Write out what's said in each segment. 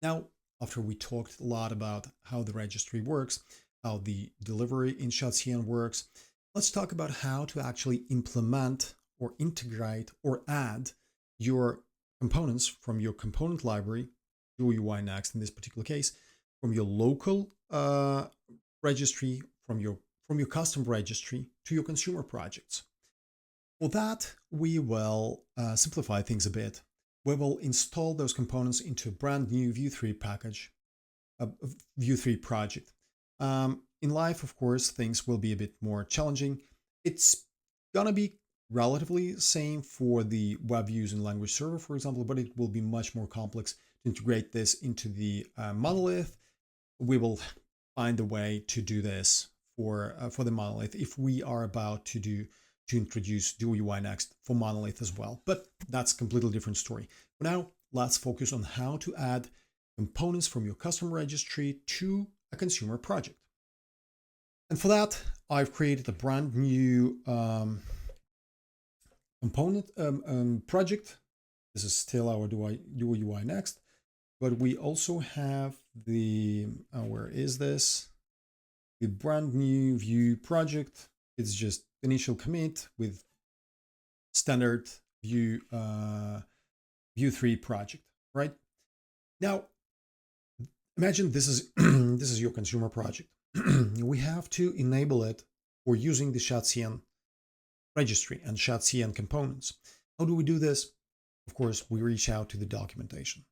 Now, after we talked a lot about how the registry works, how the delivery in shadcn works, let's talk about how to actually implement or integrate or add your components from your component library, GUI Next in this particular case, from your local registry, from your custom registry to your consumer projects. For that, we will simplify things a bit. We will install those components into a brand new Vue 3 package, Vue 3 project. In life, of course, things will be a bit more challenging. It's gonna be relatively same for the web views and language server, for example, but it will be much more complex to integrate this into the monolith. We will find a way to do this for the monolith if we are about to introduce GUI Next for monolith as well. But that's a completely different story. For now, let's focus on how to add components from your custom registry to a consumer project. And for that, I've created a brand new component project. This is still our GUI Next, but we also have the, where is this? The brand new Vue project. It's just initial commit with standard Vue 3 project, right? Now, imagine this is this is your consumer project. We have to enable it for using the shadcn registry and shadcn components. How do we do this? Of course, we reach out to the documentation.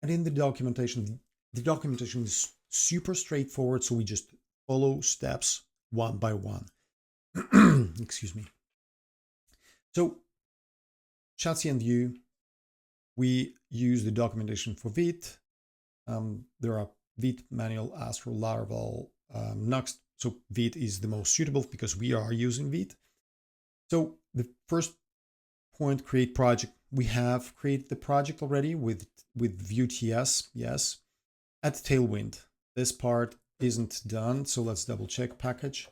And in the documentation is super straightforward, so we just follow steps one by one. Excuse me. So shadcn Vue, we use the documentation for Vite. There are Vite manual, Astro, Laravel, Nuxt. So Vite is the most suitable because we are using Vite. So the first point, create project. We have created the project already with Vue.ts, yes. Add Tailwind. This part isn't done, so let's double check package.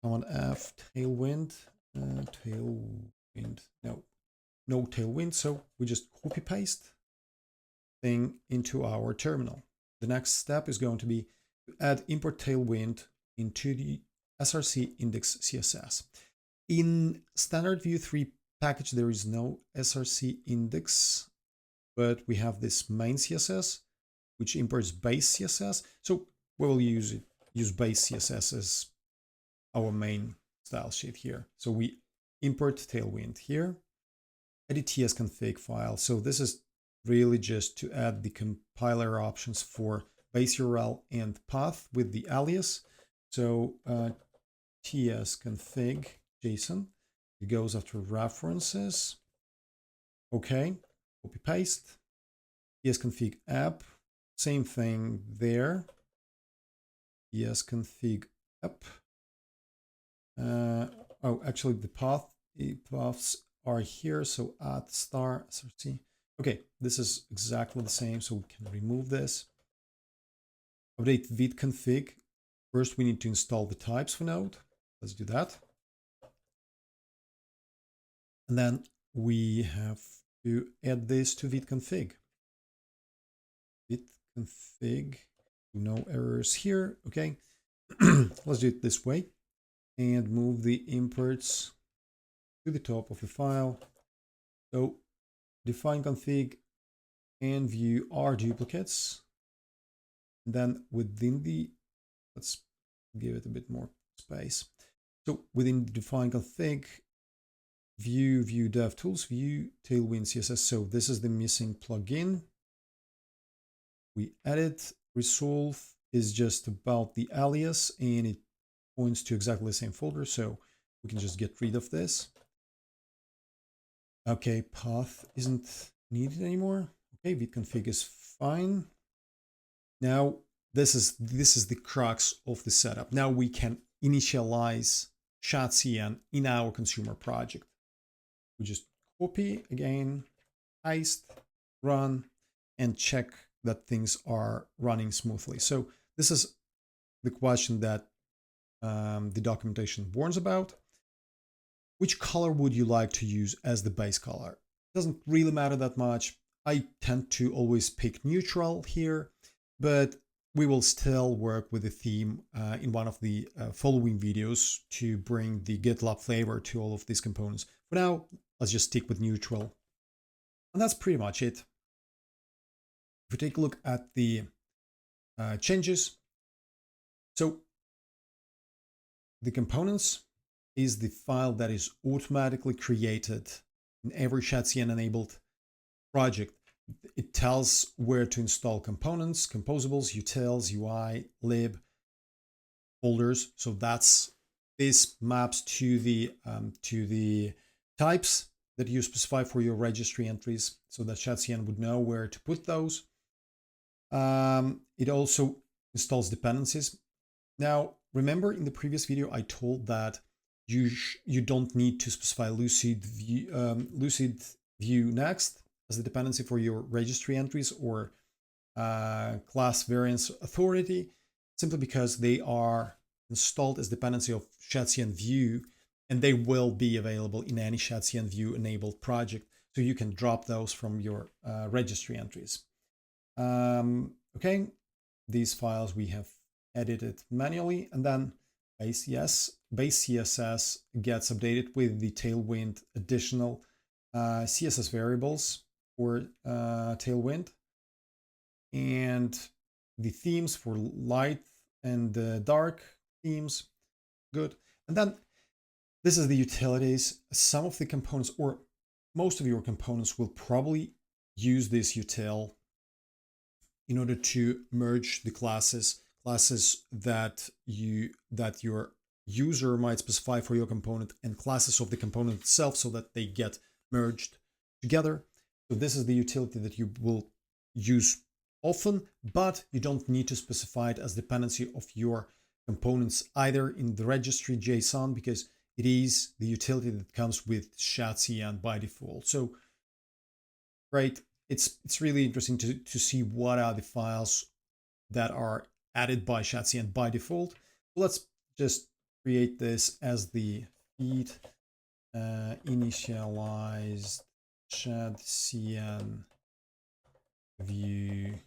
Command F, Tailwind, Tailwind, no Tailwind. So we just copy paste thing into our terminal. The next step is going to be to add import Tailwind into the src index CSS. In standard Vue 3 package, there is no src index, but we have this main CSS, which imports base CSS. So we will use base CSS as our main style sheet here. So we import Tailwind here, edit tsconfig file. So this is really just to add the compiler options for base URL and path with the alias. So tsconfig JSON, it goes after references. Okay, copy paste. tsconfig app, same thing there. tsconfig app. Oh, actually the paths are here. So add star src. Okay, this is exactly the same. So we can remove this. Update Vite config. First, we need to install the types for Node. Let's do that. And then we have to add this to Vite config. Vite config, no errors here. Okay, let's do it this way and move the imports to the top of the file. So define config and Vue are duplicates. And then within the, let's give it a bit more space. So within the define config, Vue dev tools, Vue Tailwind CSS. So this is the missing plugin. We edit, resolve is just about the alias and it points to exactly the same folder. So we can just get rid of this. Okay, path isn't needed anymore. Okay, Vite config is fine. Now this is the crux of the setup. Now we can initialize shadcn in our consumer project. We just copy again, paste, run, and check that things are running smoothly. So this is the question that the documentation warns about. Which color would you like to use as the base color? It doesn't really matter that much. I tend to always pick neutral here, but we will still work with the theme in one of the following videos to bring the GitLab flavor to all of these components. For now, let's just stick with neutral. And that's pretty much it. If we take a look at the changes, so the components is the file that is automatically created in every shadcn enabled project. It tells where to install components, composables, utils, UI, lib, folders. So this maps to the types that you specify for your registry entries, so that shadcn would know where to put those. It also installs dependencies. Now, remember in the previous video, I told that you don't need to specify lucid view next as the dependency for your registry entries or class variance authority, simply because they are installed as dependency of shadcn view, and they will be available in any shadcn view enabled project. So you can drop those from your registry entries. Okay, these files we have edited manually, and then base CSS gets updated with the Tailwind additional CSS variables for Tailwind, and the themes for light and dark themes. Good. And then this is the utilities. Some of the components, or most of your components, will probably use this util in order to merge the classes that your user might specify for your component and classes of the component itself, so that they get merged together. So this is the utility that you will use often, but you don't need to specify it as dependency of your components either in the registry JSON, because it is the utility that comes with shadcn by default. So great. It's really interesting to see what are the files that are added by shadcn by default. Let's just create this as the feed initialized shadcn view.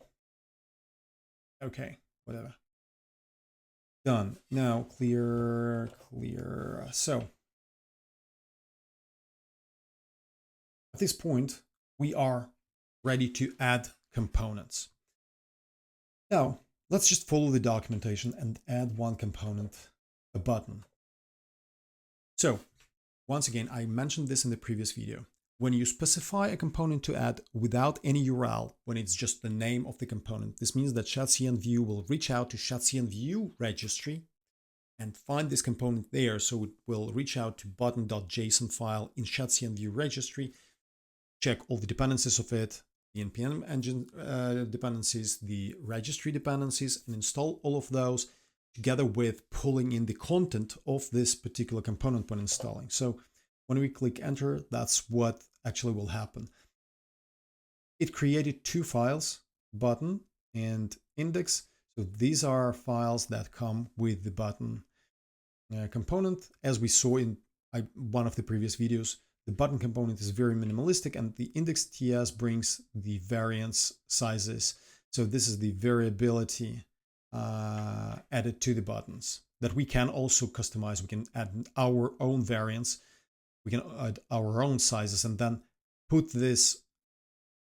Okay, whatever. Done. Now clear. So at this point, we are ready to add components. Now, let's just follow the documentation and add one component, a button. So, once again, I mentioned this in the previous video. When you specify a component to add without any URL, when it's just the name of the component, this means that shadcn view will reach out to shadcn view registry and find this component there. So it will reach out to button.json file in shadcn view registry, check all the dependencies of it, the npm engine dependencies, the registry dependencies, and install all of those together with pulling in the content of this particular component when installing. So when we click enter, that's what actually will happen. It created two files, button and index. So these are files that come with the button component. As we saw in one of the previous videos, the button component is very minimalistic, and the index.ts brings the variance sizes. So this is the variability added to the buttons that we can also customize. We can add our own variants, we can add our own sizes, and then put these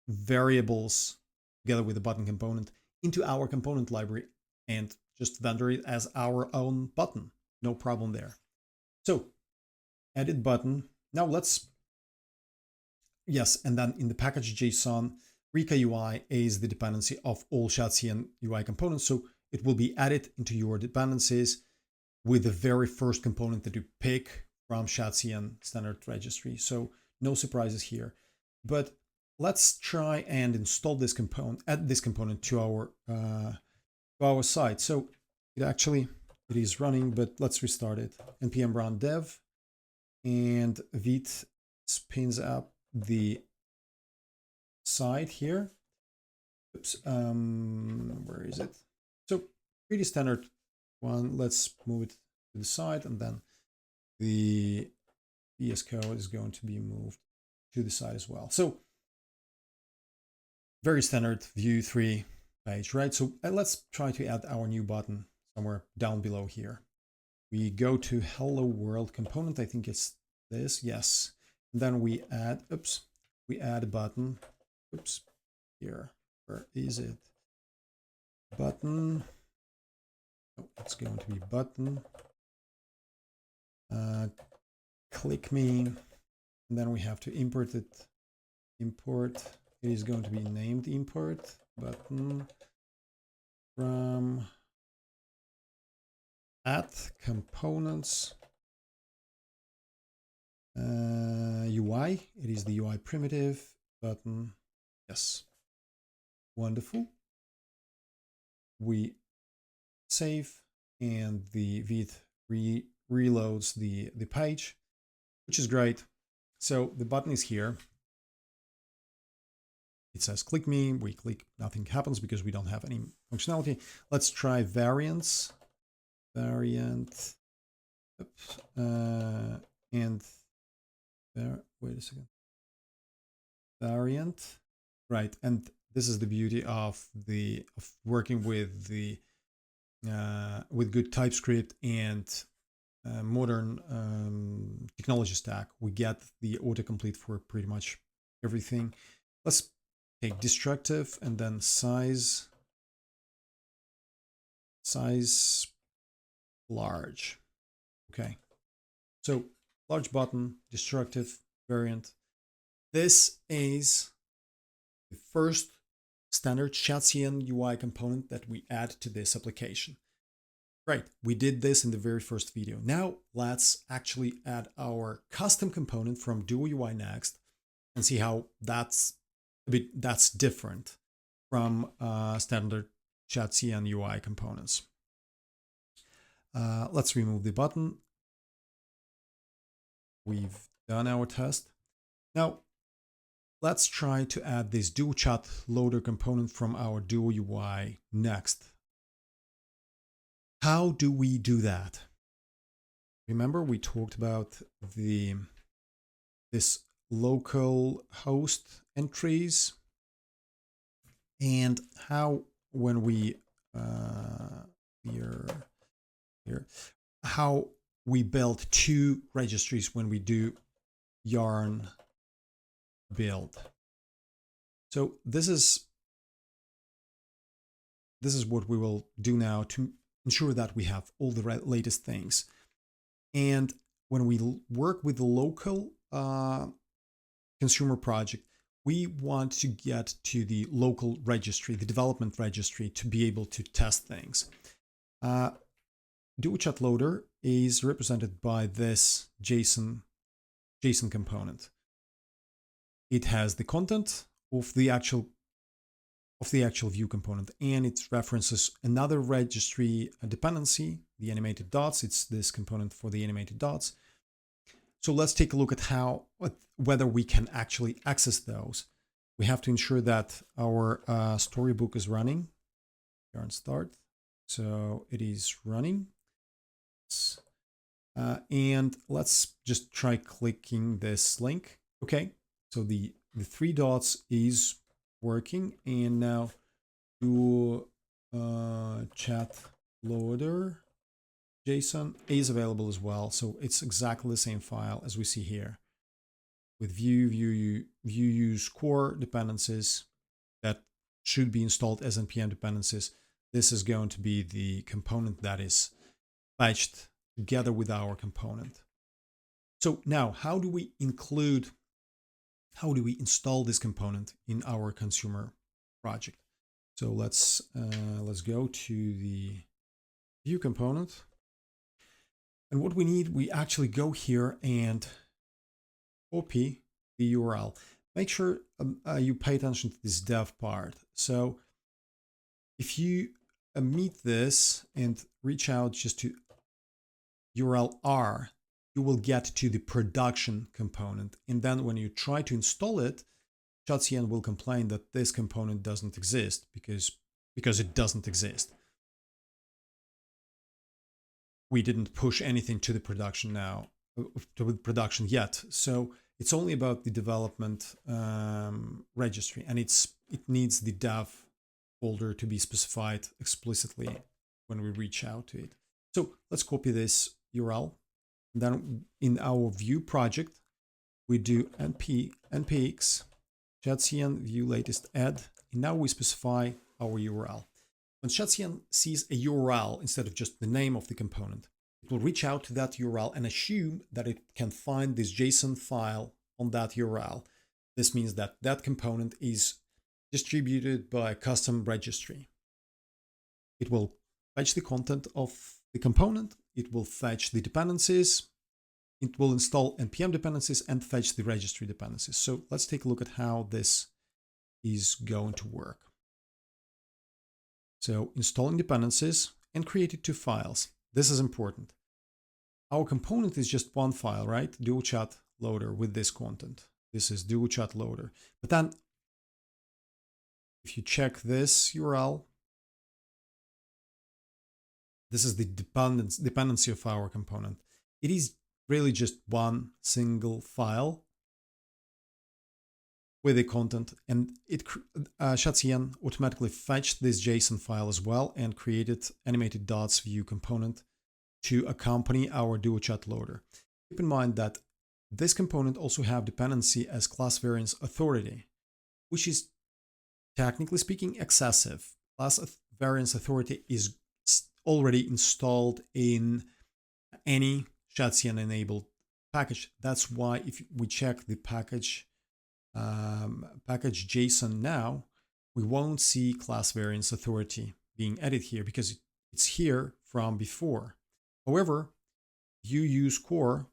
variables together with the button component into our component library and just render it as our own button. No problem there. So edit button. Now let's, yes, and then in the package JSON, Rika UI is the dependency of all shadcn UI components. So it will be added into your dependencies with the very first component that you pick from shadcn standard registry. So no surprises here. But let's try and install this component, add this component to our site. So it is running, but let's restart it. npm run dev, and Vite spins up the site here. Oops, where is it? So pretty standard one. Let's move it to the side, and then the VS Code is going to be moved to the side as well. So very standard Vue 3 page, right? So let's try to add our new button somewhere down below here. We go to Hello World component. I think it's this. Yes. And then we add, we add a button. Here. Where is it? Button. Oh, it's going to be button. Click me. And then we have to import it. Import. It is going to be named import button from at components UI. It is the UI primitive button. Yes. Wonderful. We save and the Vite reloads the page, which is great. So the button is here. It says click me. We click, nothing happens because we don't have any functionality. Let's try variants. Variant. And there, wait a second. Variant. Right. And this is the beauty of working with the with good TypeScript and modern technology stack. We get the autocomplete for pretty much everything. Let's take destructive and then size large. Okay, so large button, destructive, variant. This is the first standard shadcn UI component that we add to this application. Right, we did this in the very first video. Now let's actually add our custom component from Duo UI Next and see how that's different from standard shadcn UI components. Let's remove the button. We've done our test. Now let's try to add this Duo Chat Loader component from our Duo UI Next. How do we do that? Remember, we talked about this local host entries and how when we how we build two registries when we do yarn build. So this is what we will do now to ensure that we have all the latest things. And when we work with the local consumer project, we want to get to the local registry, the development registry, to be able to test things. Duo Chat Loader is represented by this JSON component. It has the content of the actual Vue component, and it references another registry dependency, the animated dots. It's this component for the animated dots. So let's take a look at whether we can actually access those. We have to ensure that our storybook is running. Yarn start. So it is running. And let's just try clicking this link. Okay, so the three dots is working, and now Duo Chat Loader JSON is available as well. So it's exactly the same file as we see here with Vue use core dependencies that should be installed as npm dependencies. This is going to be the component that is patched together with our component. So now, how do we install this component in our consumer project? So let's go to the Vue component. And what we need, we actually go here and copy the URL. Make sure you pay attention to this dev part. So if you omit this and reach out just to URL R, you will get to the production component. And then when you try to install it, shadcn will complain that this component doesn't exist because it doesn't exist. We didn't push anything to the production now, to the production yet. So it's only about the development registry, and it's it needs the dev folder to be specified explicitly when we reach out to it. So let's copy this URL. Then in our view project, we do npx shadcn view latest add, and now we specify our URL. When shadcn sees a URL instead of just the name of the component, it will reach out to that URL and assume that it can find this JSON file on that URL. This means that that component is distributed by a custom registry. It will fetch the content of the component, it will fetch the dependencies, it will install npm dependencies and fetch the registry dependencies. So let's take a look at how this is going to work. So installing dependencies and created 2 files. This is important. Our component is just one file, right? Duo chat loader with this content. This is duo chat loader. But then if you check this URL, this is the dependency of our component. It is really just one single file with the content, and shadcn automatically fetched this JSON file as well and created animated dots view component to accompany our duo chat loader. Keep in mind that this component also have dependency as class variance authority, which is technically speaking excessive. Class variance authority is already installed in any shadcn enabled package. That's why if we check the package JSON now, we won't see class variance authority being added here because it's here from before. However, view use core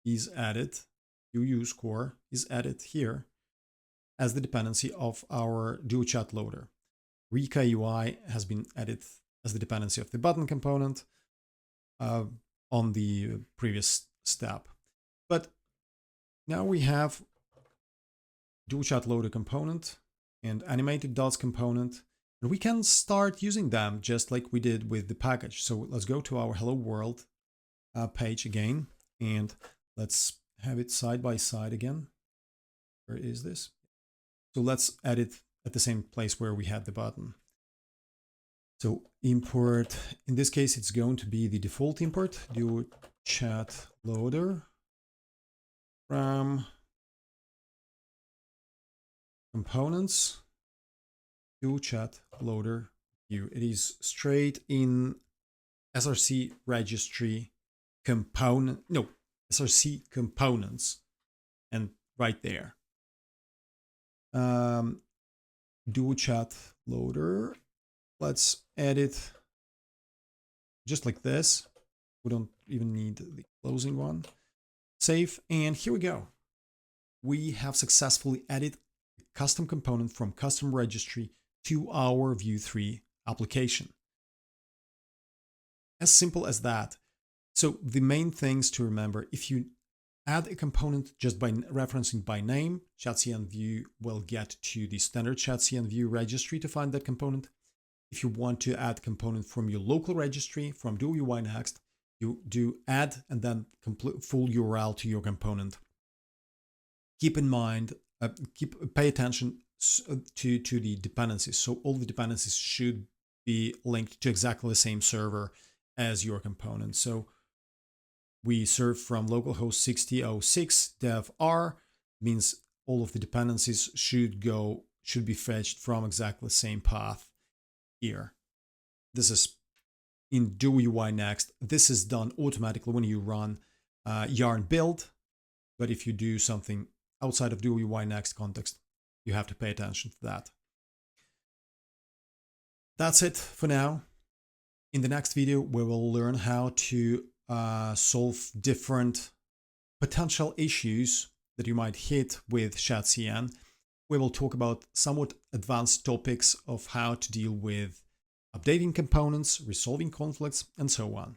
is added. View use core is added here as the dependency of our duo chat loader. Rika UI has been added as the dependency of the button component on the previous step. But now we have duo chat loader component and animated dots component, and we can start using them just like we did with the package. So let's go to our hello world page again, and let's have it side by side again. Where is this? So let's add it at the same place where we had the button. So import, in this case, it's going to be the default import, duo chat loader from components, duo chat loader view. It is straight in src registry component, no, src components, and right there. Duo chat loader. Let's add it just like this. We don't even need the closing one. Save, and here we go. We have successfully added a custom component from custom registry to our Vue 3 application. As simple as that. So the main things to remember, if you add a component just by referencing by name, shadcn view will get to the standard shadcn view registry to find that component. If you want to add component from your local registry, from Duo UI Next, you do add and then complete full URL to your component. Keep in mind, pay attention to the dependencies. So all the dependencies should be linked to exactly the same server as your component. So we serve from localhost 6006 dev r, means all of the dependencies should be fetched from exactly the same path here. This is in Duo UI Next. This is done automatically when you run yarn build, but if you do something outside of Duo UI Next context, you have to pay attention to that. That's it for now. In the next video, we will learn how to solve different potential issues that you might hit with shadcn. We will talk about somewhat advanced topics of how to deal with updating components, resolving conflicts, and so on.